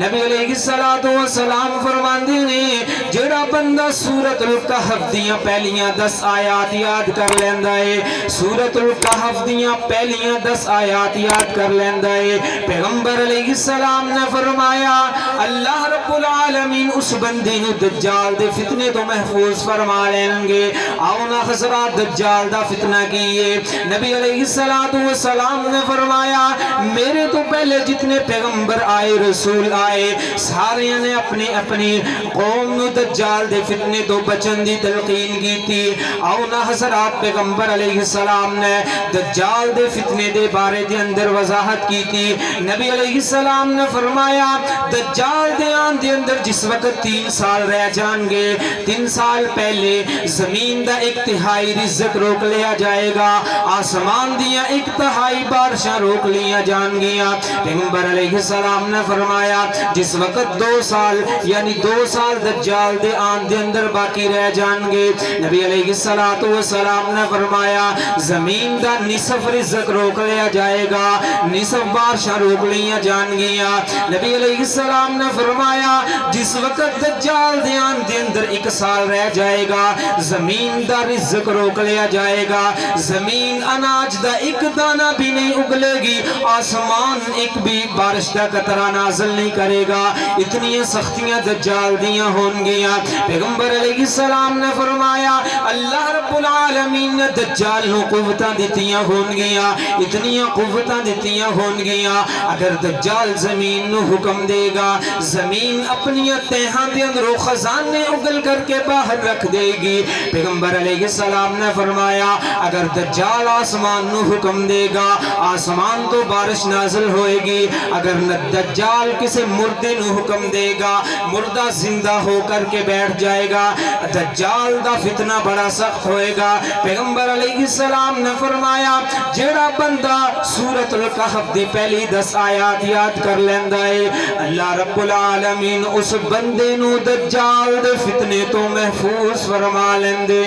نبی علیہ الصلوۃ والسلام فرماندے نے جڑا بندہ سورۃ الکہف دیاں پہلیاں 10 آیات یاد کر لیندا ہے، سورۃ الکہف دیاں پہلیاں 10 آیات یاد کر لیندا ہے، پیغمبر علیہ السلام نے فرمایا اللہ رب العالمین اس بندے نو دجال دے فتنے تو محفوظ فرما لیں گے۔ آؤ نا حضرات دجال دا فتنہ کیے، نبی علیہ السلام نے فرمایا میرے تو پہلے جتنے پیغمبر آئے رسول آئے سارے نے اپنی اپنی قوم نو دجال دے فتنے تو بچن دی تلقین کی تھی۔ آؤ نا حضرات پیغمبر علیہ السلام نے دجال دے فتنے دے بارے دے اندر وضاحت کی تھی۔ نبی علیہ السلام نے فرمایا دجال دے آن دے اندر جس وقت 3 سال رہ جان گے 3 سال پہلے زمین دا 1/3 رزق روک لیا جائے گا، آسمان دیا 1/3 بارشاں روک لیا جان گیا۔ پیغمبر علیہ السلام نے فرمایا جس وقت 2 سال یعنی 2 سال دجال دے آن دے اندر باقی رہ جان گے، نبی علیہ السلام نے فرمایا زمین دا نصف رزق روک لیا جائے گا، نصف بارشاں روک لیا جان گیا۔ نبی علیہ السلام نے فرمایا جس وقت دجال دے آن دے اندر 1 سال رہ جائے گا زمین دا رزق روک لیا جائے گا، زمین اناج دا 1 دانہ بھی نہیں اگلے گی، آسمان 1 بھی بارش دا قطرہ نازل نہیں کرے گا، اتنی سختیاں دجال دیاں ہون گیا۔ پیغمبر علیہ السلام نے فرمایا اللہ رب العالمین نے دجال نو قوتاں دیتیاں ہون گیا، اتنی قوتاں دیتیاں ہون گیا اگر دجال زمین نو حکم دے گا زمین اپنی تہاں دے اندر خزانے اگل کر کے باہر رکھ دے گی۔ پیغمبر علیہ السلام نے فرمایا اگر دجال آسمان نو حکم دے گا آسمان تو بارش نازل ہوئے گی، اگر دجال کسی مردے نو حکم دے گا مردہ زندہ ہو کر کے بیٹھ جائے گا، دجال دا فتنہ بڑا سخت ہوئے گا۔ پیغمبر علیہ السلام نے فرمایا جڑا بندہ سورۃ الکہف دی پہلی 10 آیات یاد کر لیندا ہے اللہ رب العالمین اس بندے نو دجال دے فتنے تو محفوظ فرما لیندے۔